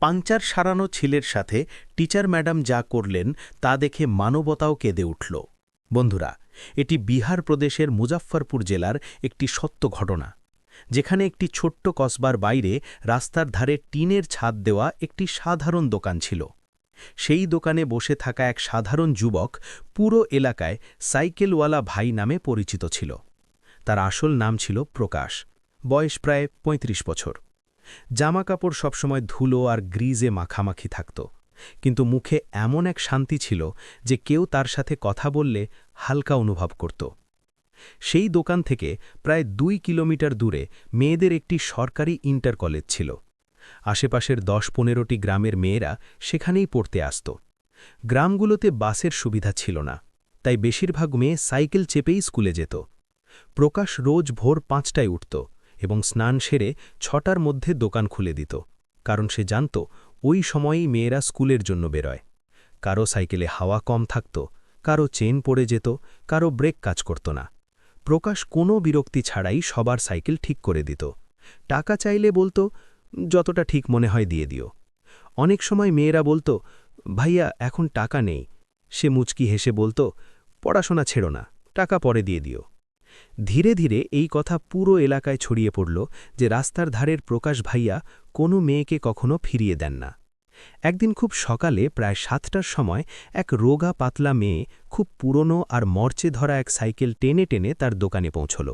Puncture সারানো ছেলের সাথে টিচার ম্যাডাম যা করলেন তা দেখে মানবতাও কেঁদে উঠল। বন্ধুরা, এটি বিহার প্রদেশের মুজাফফরপুর জেলার একটি সত্য ঘটনা, যেখানে একটি ছোট্ট কসবার বাইরে রাস্তার ধারে টিনের ছাদ দেওয়া একটি সাধারণ দোকান ছিল। সেই দোকানে বসে থাকা এক সাধারণ যুবক পুরো এলাকায় সাইকেলওয়ালা ভাই নামে পরিচিত ছিল। তার আসল নাম ছিল প্রকাশ, বয়স প্রায় ৩৫ বছর। জামাকাপড় সবসময় ধুলো আর গ্রিজে মাখামাখি থাকত, কিন্তু মুখে এমন এক শান্তি ছিল যে কেউ তার সাথে কথা বললে হালকা অনুভব করত। সেই দোকান থেকে প্রায় ২ কিলোমিটার দূরে মেয়েদের একটি সরকারি ইন্টার কলেজ ছিল। আশেপাশের ১০-১৫টি গ্রামের মেয়েরা সেখানেই পড়তে আসত। গ্রামগুলোতে বাসের সুবিধা ছিল না, তাই বেশিরভাগ মেয়ে সাইকেল চেপেই স্কুলে যেত। প্রকাশ রোজ ভোর ৫টায় উঠত এবং স্নান সেরে ৬টার মধ্যে দোকান খুলে দিত, কারণ সে জানত ওই সময়েই মেয়েরা স্কুলের জন্য বেরোয়। কারো সাইকেলে হাওয়া কম থাকত, কারো চেন পড়ে যেত, কারো ব্রেক কাজ করত না। প্রকাশ কোনো বিরক্তি ছাড়াই সবার সাইকেল ঠিক করে দিত। টাকা চাইলে বলতো, যতটা ঠিক মনে হয় দিয়ে দিও। অনেক সময় মেয়েরা বলতো, ভাইয়া এখন টাকা নেই। সে মুচকি হেসে বলতো, পড়াশোনা ছেড়ো না, টাকা পরে দিয়ে দিও। ধীরে ধীরে এই কথা পুরো এলাকায় ছড়িয়ে পড়ল যে রাস্তার ধারের প্রকাশ ভাইয়া কোনো মেয়েকে কখনো ফিরিয়ে দেন না। একদিন খুব সকালে প্রায় ৭টার সময় এক রোগা পাতলা মেয়ে খুব পুরনো আর মরচে ধরা এক সাইকেল টেনে টেনে তার দোকানে পৌঁছল।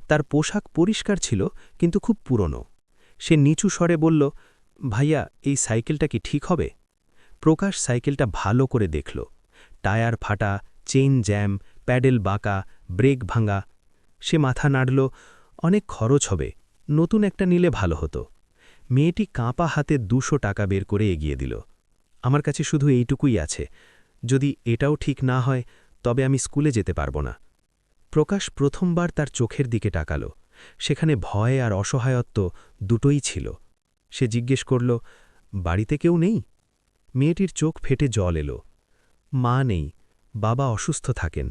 তার পোশাক পরিষ্কার ছিল, কিন্তু খুব পুরনো। সে নিচু স্বরে বলল, ভাইয়া এই সাইকেলটা কি ঠিক হবে? প্রকাশ সাইকেলটা ভালো করে দেখল। টায়ার ফাটা, চেইন জ্যাম, প্যাডেল বাঁকা, ব্রেক ভাঙা। সে মাথা নাড়ল, অনেক খরচ হবে, নতুন একটা নিলে ভালো হতো। মেয়েটি কাঁপা হাতে ২০০ টাকা বের করে এগিয়ে দিল। আমার কাছে শুধু এইটুকুই আছে, যদি এটাও ঠিক না হয় তবে আমি স্কুলে যেতে পারব না। প্রকাশ প্রথমবার তার চোখের দিকে তাকাল। সেখানে ভয় আর অসহায়ত্ব দুটোই ছিল। সে জিজ্ঞেস করল, বাড়িতে কেউ নেই? মেয়েটির চোখ ফেটে জল এলো। মা নেই, বাবা অসুস্থ থাকেন।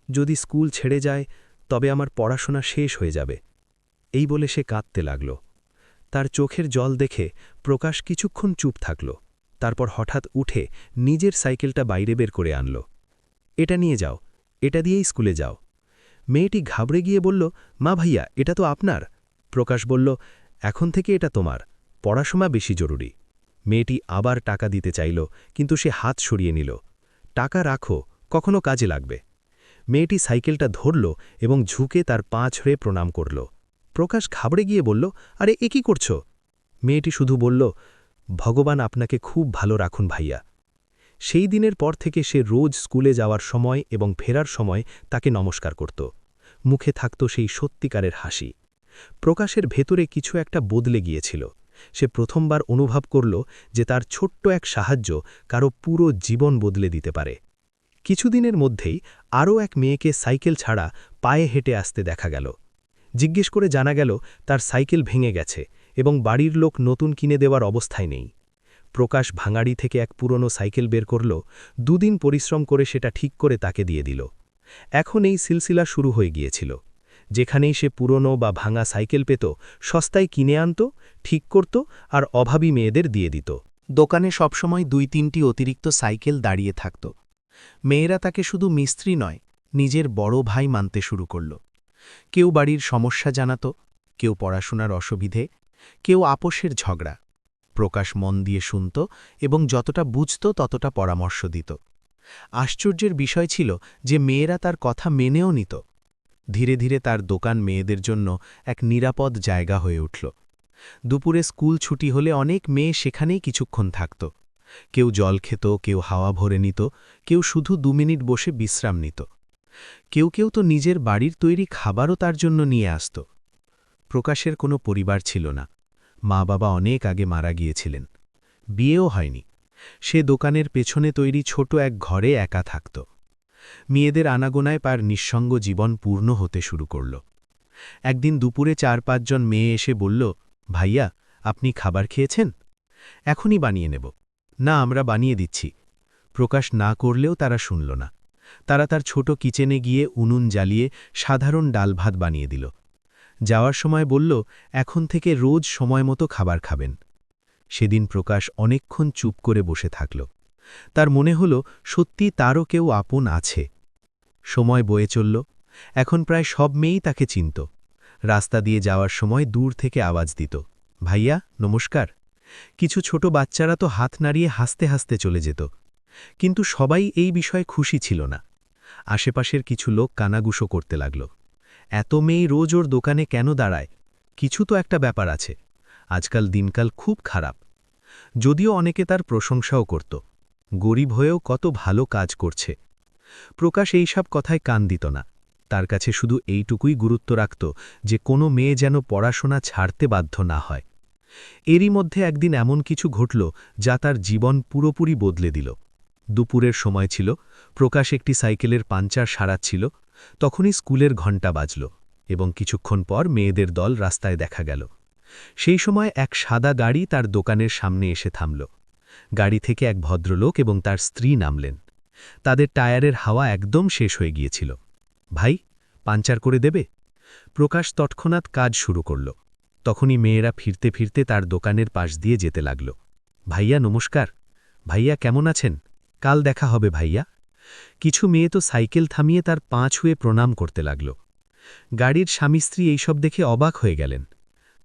যদি স্কুল ছেড়ে যায় তবে আমার পড়াশোনা শেষ হয়ে যাবে। এই বলে সে কাঁদতে লাগল। তার চোখের জল দেখে প্রকাশ কিছুক্ষণ চুপ থাকল। তারপর হঠাৎ উঠে নিজের সাইকেলটা বাইরে বের করে আনল। এটা নিয়ে যাও, এটা দিয়েই স্কুলে যাও। মেয়েটি ঘাবড়ে গিয়ে বলল, মা ভাইয়া এটা তো আপনার। প্রকাশ বলল, এখন থেকে এটা তোমার, পড়াশোনা বেশি জরুরি। মেয়েটি আবার টাকা দিতে চাইল, কিন্তু সে হাত সরিয়ে নিল। টাকা রাখো, কখনো কাজে লাগবে। মেয়েটি সাইকেলটা ধরল এবং ঝুঁকে তার পা ছড়ে প্রণাম করল। প্রকাশ ঘাবড়ে গিয়ে বলল, আরে এ কি করছ? মেয়েটি শুধু বলল, ভগবান আপনাকে খুব ভালো রাখুন ভাইয়া। সেই দিনের পর থেকে সে রোজ স্কুলে যাওয়ার সময় এবং ফেরার সময় তাকে নমস্কার করত। মুখে থাকত সেই সত্যিকারের হাসি। প্রকাশের ভেতরে কিছু একটা বদলে গিয়েছিল। সে প্রথমবার অনুভব করল যে তার ছোট্ট এক সাহায্য কারো পুরো জীবন বদলে দিতে পারে। কিছুদিনের মধ্যেই আরও এক মেয়েকে সাইকেল ছাড়া পায়ে হেঁটে আসতে দেখা গেল। জিজ্ঞেস করে জানা গেল তার সাইকেল ভেঙে গেছে এবং বাড়ির লোক নতুন কিনে দেওয়ার অবস্থায় নেই। প্রকাশ ভাঙাড়ি থেকে এক পুরনো সাইকেল বের করল, ২ দিন পরিশ্রম করে সেটা ঠিক করে তাকে দিয়ে দিল। এখন এই সিলসিলা শুরু হয়ে গিয়েছিল। যেখানেই সে পুরনো বা ভাঙা সাইকেল পেত, সস্তায় কিনে আনত, ঠিক করত আর অভাবী মেয়েদের দিয়ে দিত। দোকানে সবসময় ২-৩টি অতিরিক্ত সাইকেল দাঁড়িয়ে থাকত। মেয়েরা তাকে শুধু মিস্ত্রি নয়, নিজের বড় ভাই মানতে শুরু করল। কেউ বাড়ির সমস্যা জানাত, কেউ পড়াশোনার অসুবিধে, কেউ আপোষের ঝগড়া। প্রকাশ মন দিয়ে শুনত এবং যতটা বুঝত ততটা পরামর্শ দিত। আশ্চর্যের বিষয় ছিল যে মেয়েরা তার কথা মেনেও নিত। ধীরে ধীরে তার দোকান মেয়েদের জন্য এক নিরাপদ জায়গা হয়ে উঠল। দুপুরে স্কুল ছুটি হলে অনেক মেয়ে সেখানেই কিছুক্ষণ থাকত। কেউ জল খেত, কেউ হাওয়া ভরে নিত, কেউ শুধু ২ মিনিট বসে বিশ্রাম নিত। কেউ কেউ তো নিজের বাড়ির তৈরি খাবারও তার জন্য নিয়ে আসত। প্রকাশের কোনো পরিবার ছিল না। মা বাবা অনেক আগে মারা গিয়েছিলেন, বিয়েও হয়নি। সে দোকানের পেছনে তৈরি ছোট এক ঘরে একা থাকত। মেয়েদের আনাগোনায় পার নিঃসঙ্গ জীবন পূর্ণ হতে শুরু করল। একদিন দুপুরে ৪-৫ জন মেয়ে এসে বলল, ভাইয়া আপনি খাবার খেয়েছেন? এখনই বানিয়ে নেব। না, আমরা বানিয়ে দিচ্ছি। প্রকাশ না করলেও তারা শুনল না। তারা তার ছোট কিচেনে গিয়ে উনুন জ্বালিয়ে সাধারণ ডাল ভাত বানিয়ে দিল। যাওয়ার সময় বলল, এখন থেকে রোজ সময় মতো খাবার খাবেন। সেদিন প্রকাশ অনেকক্ষণ চুপ করে বসে থাকল। তার মনে হল সত্যি তারও কেউ আপন আছে। সময় বয়ে চলল। এখন প্রায় সব মেয়েই তাকে চিনত। রাস্তা দিয়ে যাওয়ার সময় দূর থেকে আওয়াজ দিত, ভাইয়া নমস্কার। কিছু ছোট বাচ্চারা তো হাত নাড়িয়ে হাসতে হাসতে চলে যেত। কিন্তু সবাই এই বিষয়ে খুশি ছিল না। আশেপাশের কিছু লোক কানাগুশো করতে লাগল, এত মেয়ে রোজ ওর দোকানে কেন দাঁড়ায়? কিছু তো একটা ব্যাপার আছে। আজকাল দিনকাল খুব খারাপ। যদিও অনেকে তার প্রশংসাও করত, গরিব হয়েও কত ভালো কাজ করছে। প্রকাশ এইসব কথায় কান দিত না। তার কাছে শুধু এইটুকুই গুরুত্ব রাখত যে কোনো মেয়ে যেন পড়াশোনা ছাড়তে বাধ্য না হয়। এরই মধ্যে একদিন এমন কিছু ঘটল যা তার জীবন পুরোপুরি বদলে দিল। দুপুরের সময় ছিল, প্রকাশ একটি সাইকেলের পাঞ্চার সারাচ্ছিল। তখনই স্কুলের ঘণ্টা বাজল এবং কিছুক্ষণ পর মেয়েদের দল রাস্তায় দেখা গেল। সেই সময় এক সাদা গাড়ি তার দোকানের সামনে এসে থামল। গাড়ি থেকে এক ভদ্রলোক এবং তার স্ত্রী নামলেন। তাদের টায়ারের হাওয়া একদম শেষ হয়ে গিয়েছিল। ভাই, পাঞ্চার করে দেবে? প্রকাশ তৎক্ষণাৎ কাজ শুরু করল। তখনই মেয়েরা ফিরতে ফিরতে তার দোকানের পাশ দিয়ে যেতে লাগল। ভাইয়া নমস্কার। ভাইয়া কেমন আছেন? কাল দেখা হবে ভাইয়া। কিছু মেয়ে তো সাইকেল থামিয়ে তার পা ছুঁয়ে প্রণাম করতে লাগল। গাড়ির স্বামী স্ত্রী এইসব দেখে অবাক হয়ে গেলেন।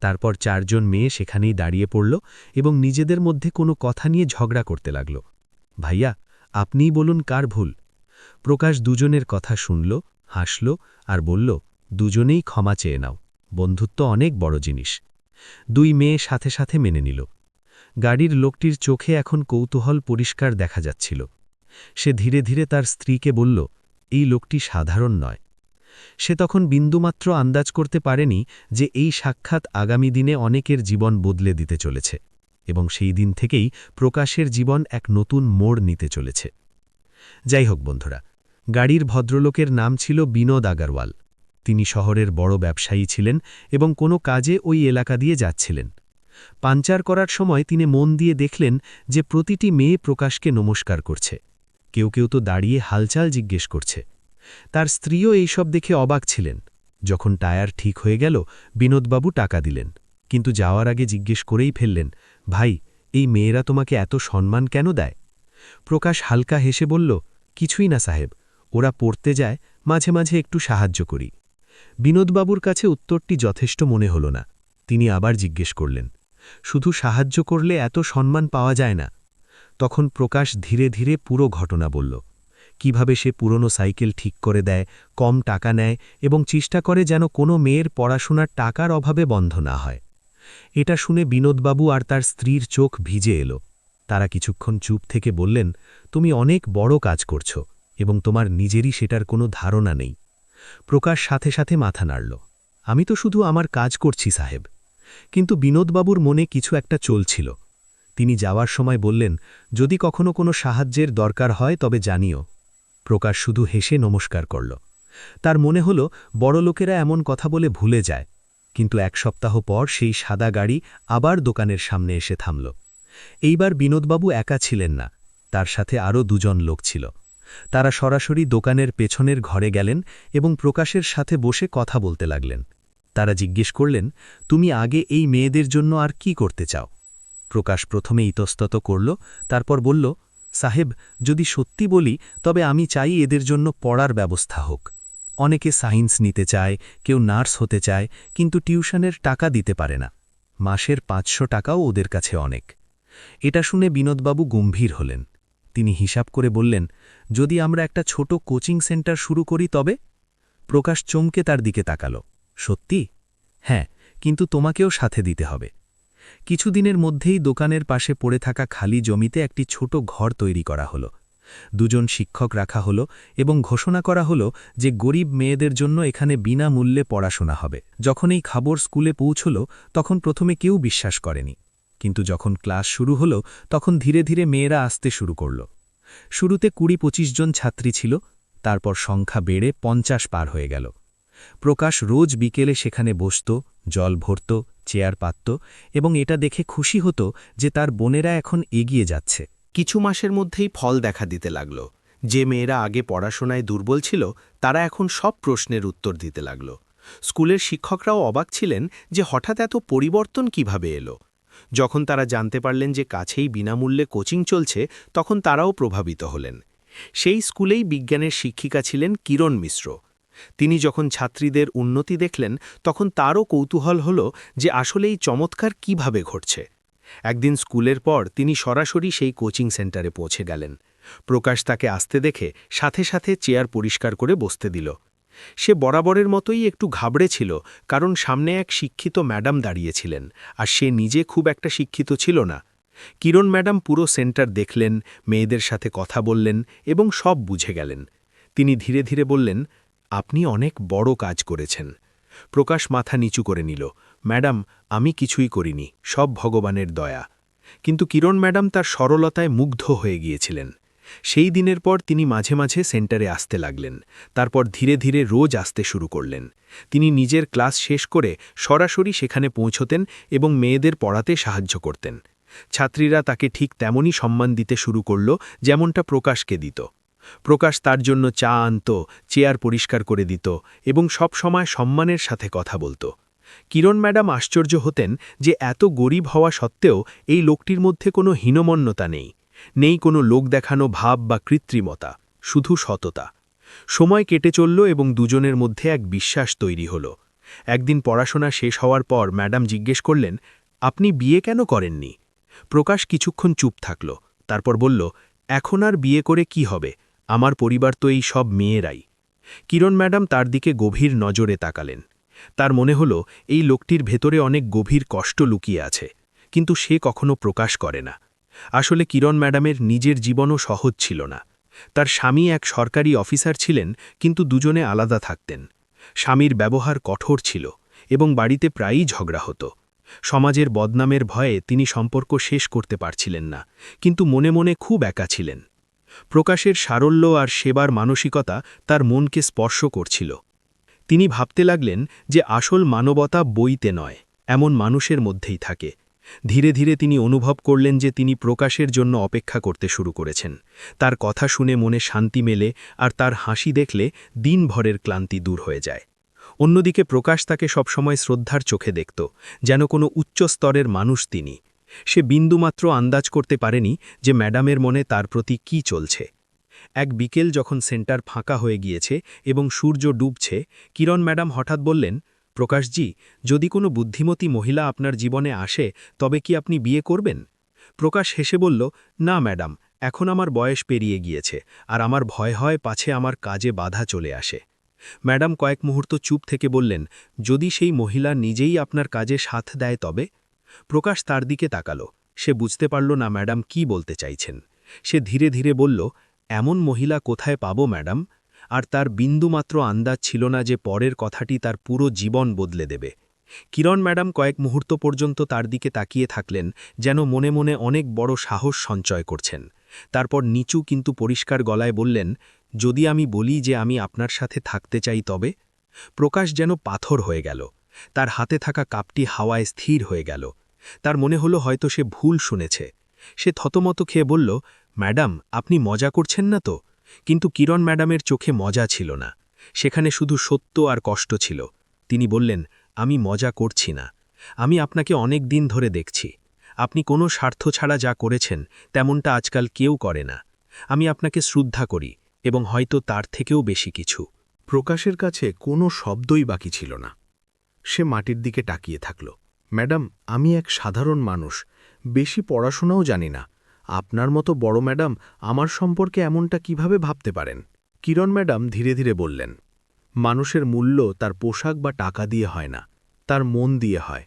তারপর 4 জন মেয়ে সেখানেই দাঁড়িয়ে পড়ল এবং নিজেদের মধ্যে কোনো কথা নিয়ে ঝগড়া করতে লাগল। ভাইয়া, আপনিই বলুন কার ভুল? প্রকাশ দুজনের কথা শুনল, হাসল আর বলল, দুজনেই ক্ষমা চেয়ে নাও, বন্ধুত্ব অনেক বড় জিনিস। 2 মেয়ে সাথে সাথে মেনে নিল। গাড়ির লোকটির চোখে এখন কৌতূহল পরিষ্কার দেখা যাচ্ছিল। সে ধীরে ধীরে তার স্ত্রীকে বলল, এই লোকটি সাধারণ নয়। সে তখন বিন্দুমাত্র আন্দাজ করতে পারেনি যে এই সাক্ষাৎ আগামী দিনে অনেকের জীবন বদলে দিতে চলেছে এবং সেই দিন থেকেই প্রকাশের জীবন এক নতুন মোড় নিতে চলেছে। যাই হোক বন্ধুরা, গাড়ির ভদ্রলোকের নাম ছিল বিনোদ আগারওয়াল। তিনি শহরের বড় ব্যবসায়ী ছিলেন এবং কোনো কাজে ওই এলাকা দিয়ে যাচ্ছিলেন। পাঞ্চার করার সময় তিনি মন দিয়ে দেখলেন যে প্রতিটি মেয়ে প্রকাশকে নমস্কার করছে। কেউ কেউ তো দাঁড়িয়ে হালচাল জিজ্ঞেস করছে। তার স্ত্রীও এইসব দেখে অবাক ছিলেন। যখন টায়ার ঠিক হয়ে গেল, বিনোদবাবু টাকা দিলেন, কিন্তু যাওয়ার আগে জিজ্ঞেস করেই ফেললেন, ভাই, এই মেয়েরা তোমাকে এত সম্মান কেন দেয়? প্রকাশ হালকা হেসে বলল, কিছুই না সাহেব, ওরা পড়তে যায়, মাঝে মাঝে একটু সাহায্য করি। বিনোদবাবুর কাছে উত্তরটি যথেষ্ট মনে হল না। তিনি আবার জিজ্ঞেস করলেন, শুধু সাহায্য করলে এত সম্মান পাওয়া যায় না? তখন প্রকাশ ধীরে ধীরে পুরো ঘটনা বলল, কিভাবে সে পুরনো সাইকেল ঠিক করে দেয়, কম টাকা নেয় এবং চেষ্টা করে যেন কোনো মেয়ের পড়াশোনার টাকার অভাবে বন্ধ না হয়। এটা শুনে বিনোদবাবু আর তার স্ত্রীর চোখ ভিজে এলো। তারা কিছুক্ষণ চুপ থেকে বললেন, তুমি অনেক বড় কাজ করছো এবং তোমার নিজেরই সেটার কোনো ধারণা নেই। প্রকাশ সাথে সাথে মাথা নাড়ল, আমি তো শুধু আমার কাজ করছি সাহেব। কিন্তু বিনোদবাবুর মনে কিছু একটা চলছিল। তিনি যাওয়ার সময় বললেন, যদি কখনো কোনো সাহায্যের দরকার হয় তবে জানিও। প্রকাশ শুধু হেসে নমস্কার করল। তার মনে হল বড়লোকেরা এমন কথা বলে ভুলে যায়। কিন্তু 1 সপ্তাহ পর সেই সাদা গাড়ি আবার দোকানের সামনে এসে থামল। এইবার বিনোদবাবু একা ছিলেন না, তার সাথে আরও 2 জন লোক ছিল। তারা সরাসরি দোকানের পেছনের ঘরে গেলেন এবং প্রকাশের সাথে বসে কথা বলতে লাগলেন। তারা জিজ্ঞেস করলেন, তুমি আগে এই মেয়েদের জন্য আর কি করতে চাও? প্রকাশ প্রথমে ইতস্তত করল, তারপর বলল, সাহেব, যদি সত্যি বলি তবে আমি চাই এদের জন্য পড়ার ব্যবস্থা হোক। অনেকে সায়েন্স নিতে চায়, কেউ নার্স হতে চায়, কিন্তু টিউশনের টাকা দিতে পারে না। মাসের 500 টাকাও ওদের কাছে অনেক। এটা শুনে বিনোদবাবু গম্ভীর হলেন। তিনি হিসাব করে বললেন, যদি আমরা একটা ছোট কোচিং সেন্টার শুরু করি তবে? প্রকাশ চমকে তার দিকে তাকাল, সত্যি? হ্যাঁ, কিন্তু তোমাকেও সাথে দিতে হবে। কিছুদিনের মধ্যেই দোকানের পাশে পড়ে থাকা খালি জমিতে একটি ছোট ঘর তৈরি করা হলো। 2 জন শিক্ষক রাখা হলো এবং ঘোষণা করা হলো যে গরিব মেয়েদের জন্য এখানে বিনামূল্যে পড়াশোনা হবে। যখন এই খবর স্কুলে পৌঁছল তখন প্রথমে কেউ বিশ্বাস করেনি, কিন্তু যখন ক্লাস শুরু হলো তখন ধীরে ধীরে মেয়েরা আসতে শুরু করল। শুরুতে 20-25 জন ছাত্রী ছিল, তারপর সংখ্যা বেড়ে 50 পার হয়ে গেল। প্রকাশ রোজ বিকেলে সেখানে বসত, জল ভরত, চেয়ার পাতত এবং এটা দেখে খুশি হতো যে তার বোনেরা এখন এগিয়ে যাচ্ছে। কিছু মাসের মধ্যেই ফল দেখা দিতে লাগল। যে মেয়েরা আগে পড়াশোনায় দুর্বল ছিল তারা এখন সব প্রশ্নের উত্তর দিতে লাগল। স্কুলের শিক্ষকরাও অবাক ছিলেন যে হঠাৎ এত পরিবর্তন কিভাবে এলো। যখন তারা জানতে পারলেন যে কাছেই বিনামূল্যে কোচিং চলছে, তখন তারাও প্রভাবিত হলেন। সেই স্কুলেই বিজ্ঞানের শিক্ষিকা ছিলেন কিরণ মিশ্র। তিনি যখন ছাত্রীদের উন্নতি দেখলেন, তখন তারও কৌতূহল হল যে আসলে এই চমৎকার কিভাবে ঘটছে। একদিন স্কুলের পর তিনি সরাসরি সেই কোচিং সেন্টারে পৌঁছে গেলেন। প্রকাশ তাকে আসতে দেখে সাথে সাথে চেয়ার পরিষ্কার করে বসতে দিল। সে বরাবরের মতোই একটু ঘাবড়ে ছিল, কারণ সামনে এক শিক্ষিত ম্যাডাম দাঁড়িয়েছিলেন, আর সে নিজে খুব একটা শিক্ষিত ছিল না। কিরণ ম্যাডাম পুরো সেন্টার দেখলেন, মেয়েদের সাথে কথা বললেন এবং সব বুঝে গেলেন। তিনি ধীরে ধীরে বললেন, আপনি অনেক বড় কাজ করেছেন। প্রকাশ মাথা নিচু করে নিল, ম্যাডাম, আমি কিছুই করিনি, সব ভগবানের দয়া। কিন্তু কিরণ ম্যাডাম তার সরলতায় মুগ্ধ হয়ে গিয়েছিলেন। সেই দিনের পর তিনি মাঝে মাঝে সেন্টারে আসতে লাগলেন। তারপর ধীরে ধীরে রোজ আসতে শুরু করলেন। তিনি নিজের ক্লাস শেষ করে সরাসরি সেখানে পৌঁছতেন এবং মেয়েদের পড়াতে সাহায্য করতেন। ছাত্রীরা তাকে ঠিক তেমনই সম্মান দিতে শুরু করল, যেমনটা প্রকাশকে দিত। প্রকাশ তার জন্য চা আনত, চেয়ার পরিষ্কার করে দিত এবং সব সময় সম্মানের সাথে কথা বলত। কিরণ ম্যাডাম আশ্চর্য হতেন যে এত গরিব হওয়া সত্ত্বেও এই লোকটির মধ্যে কোনো হীনমন্যতা নেই কোনো লোক দেখানো ভাব বা কৃত্রিমতা, শুধু সততা। সময় কেটে চলল এবং দুজনের মধ্যে এক বিশ্বাস তৈরি হল। একদিন পড়াশোনা শেষ হওয়ার পর ম্যাডাম জিজ্ঞেস করলেন, আপনি বিয়ে কেন করেননি? প্রকাশ কিছুক্ষণ চুপ থাকল, তারপর বলল, এখন আর বিয়ে করে কি হবে, আমার পরিবার তো এই সব মেয়েরাই। কিরণ ম্যাডাম তার দিকে গভীর নজরে তাকালেন। তার মনে হল এই লোকটির ভেতরে অনেক গভীর কষ্ট লুকিয়ে আছে, কিন্তু সে কখনো প্রকাশ করে না। আসলে কিরণ ম্যাডামের নিজের জীবনও সহজ ছিল না। তার স্বামী এক সরকারি অফিসার ছিলেন, কিন্তু দুজনে আলাদা থাকতেন। স্বামীর ব্যবহার কঠোর ছিল এবং বাড়িতে প্রায়ই ঝগড়া হতো। সমাজের বদনামের ভয়ে তিনি সম্পর্ক শেষ করতে পারছিলেন না, কিন্তু মনে মনে খুব একা ছিলেন। প্রকাশের সারল্য আর সেবার মানসিকতা তার মনকে স্পর্শ করছিল। তিনি ভাবতে লাগলেন যে আসল মানবতা বইতে নয়, এমন মানুষের মধ্যেই থাকে। ধীরে ধীরে তিনি অনুভব করলেন যে তিনি প্রকাশের জন্য অপেক্ষা করতে শুরু করেছেন। তার কথা শুনে মনে শান্তি মেলে, আর তার হাসি দেখলে দিনভরের ক্লান্তি দূর হয়ে যায়। অন্যদিকে প্রকাশ তাকে সবসময় শ্রদ্ধার চোখে দেখত, যেন কোনো উচ্চ স্তরের মানুষ তিনি। সে বিন্দুমাত্র আন্দাজ করতে পারেনি যে ম্যাডামের মনে তার প্রতি কি চলছে। এক বিকেল যখন সেন্টার ফাঁকা হয়ে গিয়েছে এবং সূর্য ডুবছে, কিরণ ম্যাডাম হঠাৎ বললেন, প্রকাশজি, যদি কোনো বুদ্ধিমতী মহিলা আপনার জীবনে আসে, তবে কি আপনি বিয়ে করবেন? প্রকাশ হেসে বলল, না ম্যাডাম, এখন আমার বয়স পেরিয়ে গিয়েছে, আর আমার ভয় হয় পাছে আমার কাজে বাধা চলে আসে। ম্যাডাম কয়েক মুহূর্ত চুপ থেকে বললেন, যদি সেই মহিলা নিজেই আপনার কাজে সাথ দেয় তবে? প্রকাশ তার দিকে তাকাল। সে বুঝতে পারল না ম্যাডাম কি বলতে চাইছেন। সে ধীরে ধীরে বলল, এমন মহিলা কোথায় পাবো ম্যাডাম? আর তার বিন্দুমাত্র আন্দাজ ছিল না যে পরের কথাটি তার পুরো জীবন বদলে দেবে। কিরণ ম্যাডাম কয়েক মুহূর্ত পর্যন্ত তার দিকে তাকিয়ে থাকলেন, যেন মনে মনে অনেক বড় সাহস সঞ্চয় করছেন। তারপর নিচু কিন্তু পরিষ্কার গলায় বললেন, যদি আমি বলি যে আমি আপনার সাথে থাকতে চাই তবে? প্রকাশ যেন পাথর হয়ে গেল। তার হাতে থাকা কাপটি হাওয়ায় স্থির হয়ে গেল। তার মনে হলো হয়তো সে ভুল শুনেছে। সে থতমত খেয়ে বলল, ম্যাডাম, আপনি মজা করছেন না তো? কিন্তু কিরণ ম্যাডামের চোখে মজা ছিল না, সেখানে শুধু সত্য আর কষ্ট ছিল। তিনি বললেন, আমি মজা করছি না। আমি আপনাকে অনেক দিন ধরে দেখছি। আপনি কোনো স্বার্থ ছাড়া যা করেছেন তেমনটা আজকাল কেউ করে না। আমি আপনাকে শ্রদ্ধা করি, এবং হয়তো তার থেকেও বেশি কিছু। প্রকাশের কাছে কোনো শব্দই বাকি ছিল না। সে মাটির দিকে তাকিয়ে থাকল। ম্যাডাম, আমি এক সাধারণ মানুষ, বেশি পড়াশোনাও জানি না। আপনার মতো বড় ম্যাডাম আমার সম্পর্কে এমনটা কিভাবে ভাবতে পারেন? কিরণ ম্যাডাম ধীরে ধীরে বললেন, মানুষের মূল্য তার পোশাক বা টাকা দিয়ে হয় না, তার মন দিয়ে হয়।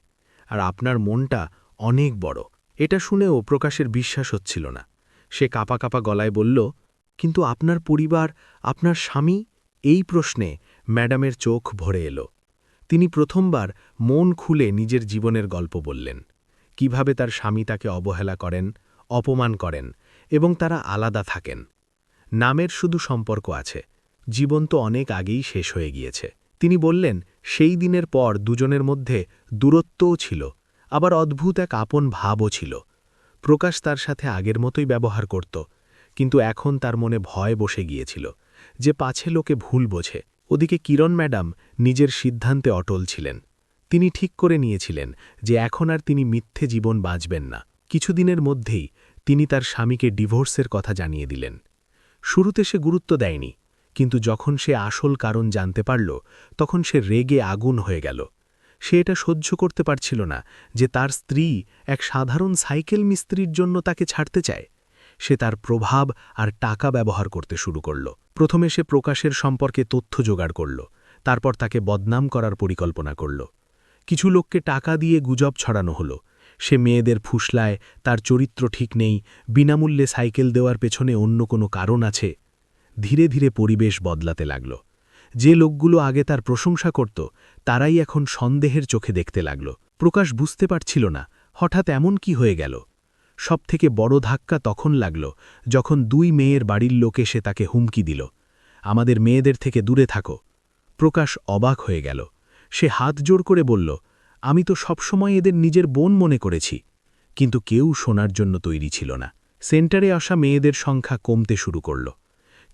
আর আপনার মনটা অনেক বড়। এটা শুনেও প্রকাশের বিশ্বাস হচ্ছিল না। সে কাঁপা কাঁপা গলায় বলল, কিন্তু আপনার পরিবার, আপনার স্বামী? এই প্রশ্নে ম্যাডামের চোখ ভরে এলো। তিনি প্রথমবার মন খুলে নিজের জীবনের গল্প বললেন, কিভাবে তার স্বামী তাকে অবহেলা করেন, অপমান করেন এবং তারা আলাদা থাকেন। নামের শুধু সম্পর্ক আছে, জীবন তো অনেক আগেই শেষ হয়ে গিয়েছে। তিনি বললেন, সেই দিনের পর দুজনের মধ্যে দূরত্বও ছিল, আবার অদ্ভুত এক আপন ভাবও ছিল। প্রকাশ তার সাথে আগের মতোই ব্যবহার করত, কিন্তু এখন তার মনে ভয় বসে গিয়েছিল যে পাছে লোকে ভুল বোঝে। ওদিকে কিরণ ম্যাডাম নিজের সিদ্ধান্তে অটল ছিলেন। তিনি ঠিক করে নিয়েছিলেন যে এখন আর তিনি মিথ্যে জীবন বাঁচবেন না। কিছুদিনের মধ্যেই তিনি তার স্বামীকে ডিভোর্সের কথা জানিয়ে দিলেন। শুরুতে সে গুরুত্ব দেয়নি, কিন্তু যখন সে আসল কারণ জানতে পারল তখন সে রেগে আগুন হয়ে গেল। সে এটা সহ্য করতে পারছিল না যে তার স্ত্রী এক সাধারণ সাইকেল মিস্ত্রির জন্য তাকে ছাড়তে চায়। সে তার প্রভাব আর টাকা ব্যবহার করতে শুরু করল। প্রথমে সে প্রকাশের সম্পর্কে তথ্য জোগাড় করল, তারপর তাকে বদনাম করার পরিকল্পনা করল। কিছু লোককে টাকা দিয়ে গুজব ছড়ানো হলো। সে মেয়েদের ফুসলায়, তার চরিত্র ঠিক নেই, বিনামূল্যে সাইকেল দেওয়ার পেছনে অন্য কোনো কারণ আছে। ধীরে ধীরে পরিবেশ বদলাতে লাগল। যে লোকগুলো আগে তার প্রশংসা করত তারাই এখন সন্দেহের চোখে দেখতে লাগল। প্রকাশ বুঝতে পারছিল না হঠাৎ এমন কি হয়ে গেল। সবথেকে বড় ধাক্কা তখন লাগল যখন 2 মেয়ের বাড়ির লোক এসে তাকে হুমকি দিল, আমাদের মেয়েদের থেকে দূরে থাকো। প্রকাশ অবাক হয়ে গেল। সে হাত জোড় করে বলল, আমি তো সবসময় এদের নিজের বোন মনে করেছি। কিন্তু কেউ শোনার জন্য তৈরি ছিল না। সেন্টারে আসা মেয়েদের সংখ্যা কমতে শুরু করল।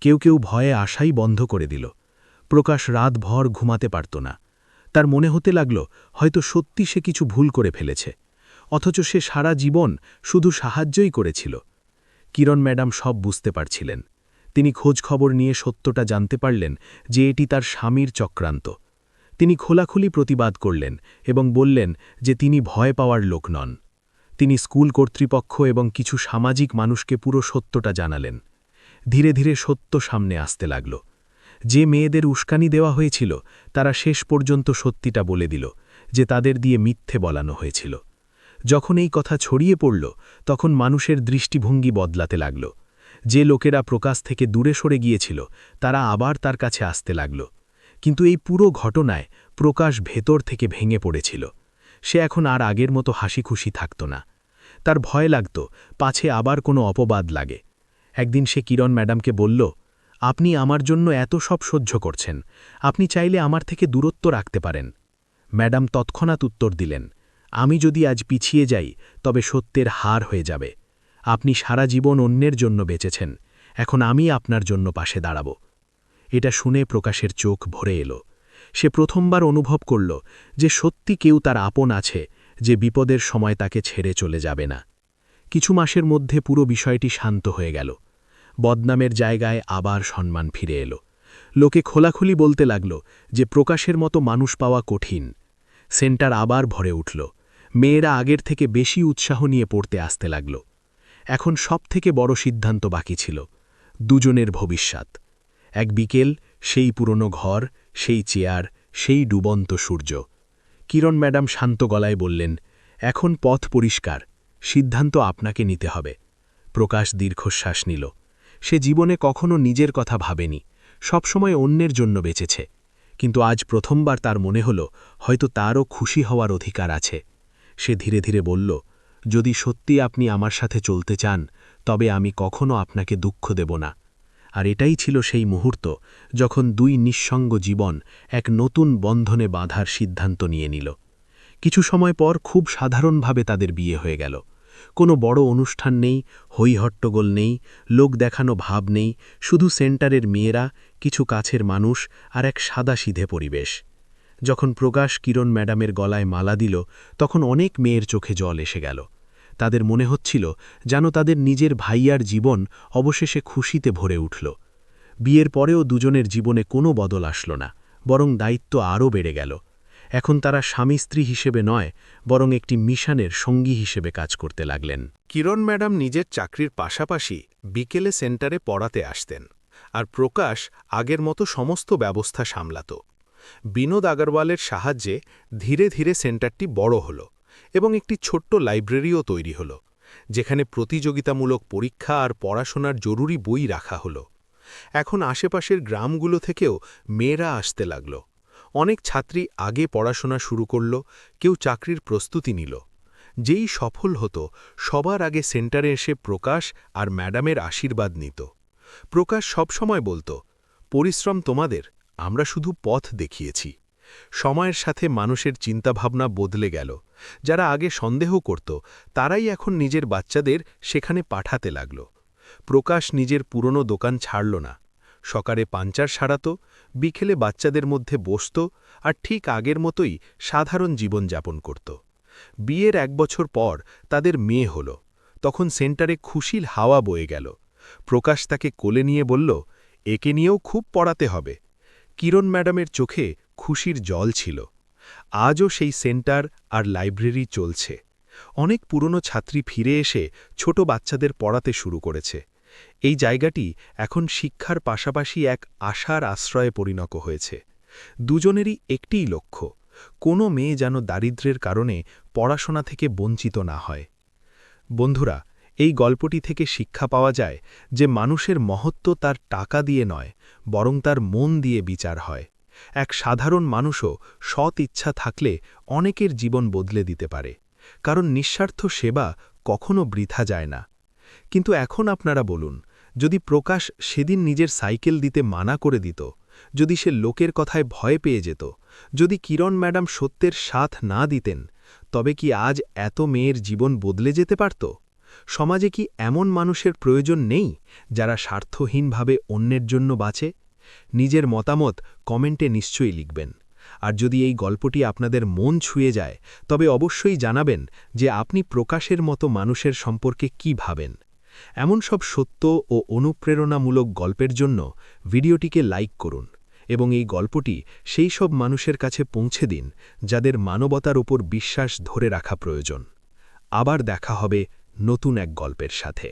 কেউ কেউ ভয়ে আসাই বন্ধ করে দিল। প্রকাশ রাতভর ঘুমাতে পারত না। তার মনে হতে লাগল হয়তো সত্যি সে কিছু ভুল করে ফেলেছে, অথচ সে সারা জীবন শুধু সাহায্যই করেছিল। কিরণ ম্যাডাম সব বুঝতে পারছিলেন। তিনি খোঁজ খবর নিয়ে সত্যটা জানতে পারলেন যে এটি তার স্বামীর চক্রান্ত। তিনি খোলাখুলি প্রতিবাদ করলেন এবং বললেন যে তিনি ভয় পাওয়ার লোক নন। তিনি স্কুল কর্তৃপক্ষ এবং কিছু সামাজিক মানুষকে পুরো সত্যটা জানালেন। ধীরে ধীরে সত্য সামনে আসতে লাগল। যে মেয়েদের উস্কানি দেওয়া হয়েছিল তারা শেষ পর্যন্ত সত্যিটা বলে দিল যে তাদের দিয়ে মিথ্যে বলানো হয়েছিল। যখন এই কথা ছড়িয়ে পড়ল তখন মানুষের দৃষ্টিভঙ্গি বদলাতে লাগল। যে লোকেরা প্রকাশ থেকে দূরে সরে গিয়েছিল তারা আবার তার কাছে আসতে লাগল। কিন্তু এই পুরো ঘটনায় প্রকাশ ভেতর থেকে ভেঙে পড়েছিল। সে এখন আর আগের মতো হাসিখুশি থাকত না। তার ভয় লাগত পাছে আবার কোনো অপবাদ লাগে। একদিন সে কিরণ ম্যাডামকে বলল, আপনি আমার জন্য এত সব সহ্য করছেন, আপনি চাইলে আমার থেকে দূরত্ব রাখতে পারেন। ম্যাডাম তৎক্ষণাৎ উত্তর দিলেন, আমি যদি আজ পিছিয়ে যাই তবে সত্যের হার হয়ে যাবে। আপনি সারা জীবন অন্যের জন্য বেঁচেছেন, এখন আমি আপনার জন্য পাশে দাঁড়াব। এটা শুনে প্রকাশের চোখ ভরে এলো। সে প্রথমবার অনুভব করল যে সত্যি কেউ তার আপন আছে, যে বিপদের সময় তাকে ছেড়ে চলে যাবে না। কিছু মাসের মধ্যে পুরো বিষয়টি শান্ত হয়ে গেল। বদনামের জায়গায় আবার সম্মান ফিরে এলো। লোকে খোলাখুলি বলতে লাগল যে প্রকাশের মতো মানুষ পাওয়া কঠিন। সেন্টার আবার ভরে উঠল। মেয়েরা আগের থেকে বেশি উৎসাহ নিয়ে পড়তে আসতে লাগল। এখন সবথেকে বড় সিদ্ধান্ত বাকি ছিল, দুজনের ভবিষ্যৎ। এক বিকেল, সেই পুরনো ঘর, সেই চেয়ার, সেই ডুবন্ত সূর্য। কিরণ ম্যাডাম শান্ত গলায় বললেন, এখন পথ পরিষ্কার, সিদ্ধান্ত আপনাকে নিতে হবে। প্রকাশ দীর্ঘশ্বাস নিল। সে জীবনে কখনো নিজের কথা ভাবেনি, সবসময় অন্যের জন্য বেঁচেছে। কিন্তু আজ প্রথমবার তার মনে হল হয়তো তারও খুশি হওয়ার অধিকার আছে। সে ধীরে ধীরে বলল, যদি সত্যি আপনি আমার সাথে চলতে চান তবে আমি কখনো আপনাকে দুঃখ দেব না। আর এটাই ছিল সেই মুহূর্ত যখন 2 নিঃসঙ্গ জীবন এক নতুন বন্ধনে বাঁধার সিদ্ধান্ত নিয়ে নিল। কিছু সময় পর খুব সাধারণভাবে তাদের বিয়ে হয়ে গেল। কোনো বড় অনুষ্ঠান নেই, হইহট্টগোল নেই, লোক দেখানো ভাব নেই, শুধু সেন্টারের মেয়েরা, কিছু কাছের মানুষ আর এক সাদাসিধে পরিবেশ। যখন প্রকাশ কিরণ ম্যাডামের গলায় মালা দিল তখন অনেক মেয়ের চোখে জল এসে গেল। তাদের মনে হচ্ছিল যেন তাদের নিজের ভাইয়ার জীবন অবশেষে খুশিতে ভরে উঠল। বিয়ের পরেও দুজনের জীবনে কোনো বদল আসল না, বরং দায়িত্ব আরও বেড়ে গেল। এখন তারা স্বামী স্ত্রী হিসেবে নয়, বরং একটি মিশনের সঙ্গী হিসেবে কাজ করতে লাগলেন। কিরণ ম্যাডাম নিজের চাকরির পাশাপাশি বিকেলে সেন্টারে পড়াতে আসতেন, আর প্রকাশ আগের মতো সমস্ত ব্যবস্থা সামলাত। বিনোদ আগরওয়ালের সাহায্যে ধীরে ধীরে সেন্টারটি বড় হল এবং একটি ছোট্ট লাইব্রেরিও তৈরি হল, যেখানে প্রতিযোগিতামূলক পরীক্ষা আর পড়াশোনার জরুরি বই রাখা হল। এখন আশেপাশের গ্রামগুলো থেকেও মেয়েরা আসতে লাগল। অনেক ছাত্রী আগে পড়াশোনা শুরু করল, কেউ চাকরির প্রস্তুতি নিল। যেই সফল হতো সবার আগে সেন্টারে এসে প্রকাশ আর ম্যাডামের আশীর্বাদ নিত। প্রকাশ সবসময় বলতো, পরিশ্রম তোমাদের, আমরা শুধু পথ দেখিয়েছি। সময়ের সাথে মানুষের চিন্তাভাবনা বদলে গেল। যারা আগে সন্দেহ করত তারাই এখন নিজের বাচ্চাদের সেখানে পাঠাতে লাগল। প্রকাশ নিজের পুরনো দোকান ছাড়ল না, সকালে পাঞ্চার সারাত, বিকেলে বাচ্চাদের মধ্যে বসত আর ঠিক আগের মতোই সাধারণ জীবনযাপন করত। বিয়ের 1 বছর পর তাদের মেয়ে হল। তখন সেন্টারে খুশির হাওয়া বয়ে গেল। প্রকাশ তাকে কোলে নিয়ে বলল, একে নিয়েও খুব পড়াতে হবে। কিরণ ম্যাডামের চোখে খুশির জল ছিল। আজও সেই সেন্টার আর লাইব্রেরি চলছে। অনেক পুরনো ছাত্রী ফিরে এসে ছোট বাচ্চাদের পড়াতে শুরু করেছে। এই জায়গাটি এখন শিক্ষার পাশাপাশি এক আশার আশ্রয়ে পরিণত হয়েছে। দুজনেরই একটিই লক্ষ্য, কোনো মেয়ে যেন দারিদ্র্যের কারণে পড়াশোনা থেকে বঞ্চিত না হয়। বন্ধুরা, এই গল্পটি থেকে শিক্ষা পাওয়া যায় যে মানুষের মহত্ব তার টাকা দিয়ে নয়, বরং তার মন দিয়ে বিচার হয়। এক সাধারণ মানুষও সৎ ইচ্ছা থাকলে অনেকের জীবন বদলে দিতে পারে, কারণ নিঃস্বার্থ সেবা কখনো বৃথা যায় না। কিন্তু এখন আপনারা বলুন, যদি প্রকাশ সেদিন নিজের সাইকেল দিতে মানা করে দিত, যদি সে লোকের কথায় ভয় পেয়ে যেত, যদি কিরণ ম্যাডাম সত্যের সাথ না দিতেন, তবে কি আজ এত মেয়ের জীবন বদলে যেতে পারত? সমাজে কি এমন মানুষের প্রয়োজন নেই যারা স্বার্থহীনভাবে অন্যের জন্য বাঁচে? নিজের মতামত কমেন্টে নিশ্চয়ই লিখবেন। আর যদি এই গল্পটি আপনাদের মন ছুঁয়ে যায়, তবে অবশ্যই জানাবেন যে আপনি প্রকাশের মতো মানুষের সম্পর্কে কি ভাবেন। এমন সব সত্য ও অনুপ্রেরণামূলক গল্পের জন্য ভিডিওটিকে লাইক করুন এবং এই গল্পটি সেই সব মানুষের কাছে পৌঁছে দিন যাদের মানবতার উপর বিশ্বাস ধরে রাখা প্রয়োজন। আবার দেখা হবে নতুন এক গল্পের সাথে।